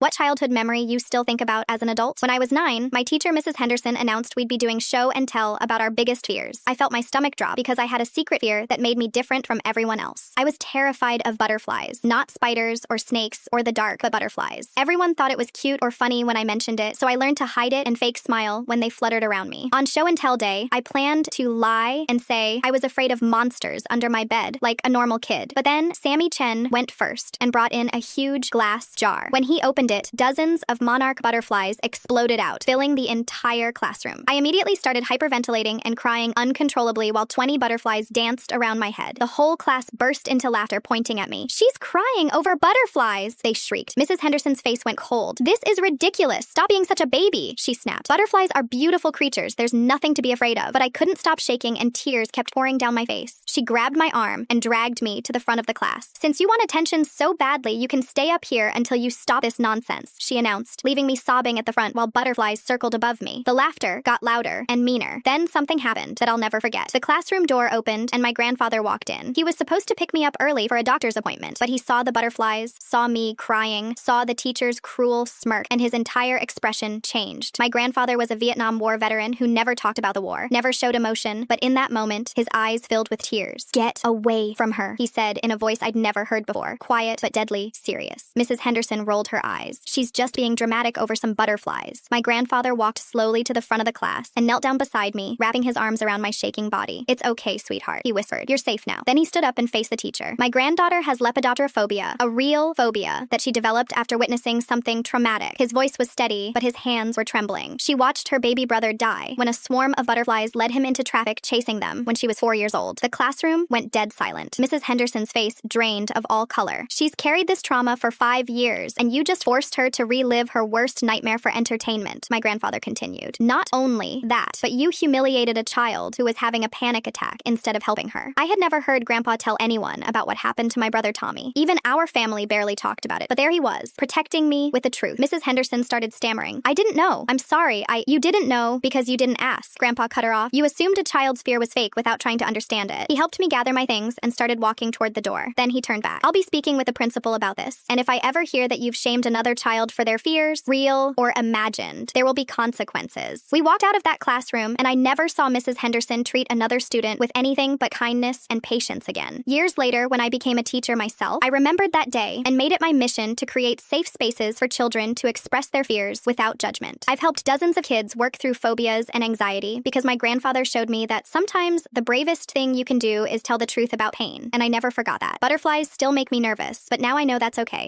What childhood memory you still think about as an adult? When I was 9, my teacher, Mrs. Henderson, announced we'd be doing show and tell about our biggest fears. I felt my stomach drop because I had a secret fear that made me different from everyone else. I was terrified of butterflies, not spiders or snakes or the dark, but butterflies. Everyone thought it was cute or funny when I mentioned it, so I learned to hide it and fake smile when they fluttered around me. On show and tell day, I planned to lie and say I was afraid of monsters under my bed, like a normal kid. But then Sammy Chen went first and brought in a huge glass jar. When he opened it, dozens of monarch butterflies exploded out, filling the entire classroom. I immediately started hyperventilating and crying uncontrollably while 20 butterflies danced around my head. The whole class burst into laughter, pointing at me. "She's crying over butterflies," they shrieked. Mrs. Henderson's face went cold. "This is ridiculous. Stop being such a baby," she snapped. "Butterflies are beautiful creatures. There's nothing to be afraid of." But I couldn't stop shaking and tears kept pouring down my face. She grabbed my arm and dragged me to the front of the class. "Since you want attention so badly, you can stay up here until you stop this nonsense," she announced, leaving me sobbing at the front while butterflies circled above me. The laughter got louder and meaner. Then something happened that I'll never forget. The classroom door opened and my grandfather walked in. He was supposed to pick me up early for a doctor's appointment, but he saw the butterflies, saw me crying, saw the teacher's cruel smirk, and his entire expression changed. My grandfather was a Vietnam War veteran who never talked about the war, never showed emotion, but in that moment, his eyes filled with tears. "Get away from her," he said in a voice I'd never heard before, quiet but deadly serious. Mrs. Henderson rolled her eyes. "She's just being dramatic over some butterflies." My grandfather walked slowly to the front of the class and knelt down beside me, wrapping his arms around my shaking body. "It's okay, sweetheart," he whispered. "You're safe now." Then he stood up and faced the teacher. "My granddaughter has lepidopterophobia, a real phobia that she developed after witnessing something traumatic." His voice was steady, but his hands were trembling. "She watched her baby brother die when a swarm of butterflies led him into traffic chasing them when she was 4 years old." The classroom went dead silent. Mrs. Henderson's face drained of all color. "She's carried this trauma for 5 years, and you just forced her to relive her worst nightmare for entertainment," my grandfather continued. "Not only that, but you humiliated a child who was having a panic attack instead of helping her." I had never heard Grandpa tell anyone about what happened to my brother Tommy. Even our family barely talked about it, but there he was, protecting me with the truth. Mrs. Henderson started stammering. "I didn't know. I'm sorry. You didn't know because you didn't ask," Grandpa cut her off. "You assumed a child's fear was fake without trying to understand it." He helped me gather my things and started walking toward the door. Then he turned back. "I'll be speaking with the principal about this, and if I ever hear that you've shamed another child for their fears, real or imagined, there will be consequences." We walked out of that classroom, and I never saw Mrs. Henderson treat another student with anything but kindness and patience again. Years later, when I became a teacher myself, I remembered that day and made it my mission to create safe spaces for children to express their fears without judgment. I've helped dozens of kids work through phobias and anxiety because my grandfather showed me that sometimes the bravest thing you can do is tell the truth about pain, and I never forgot that. Butterflies still make me nervous, but now I know that's okay.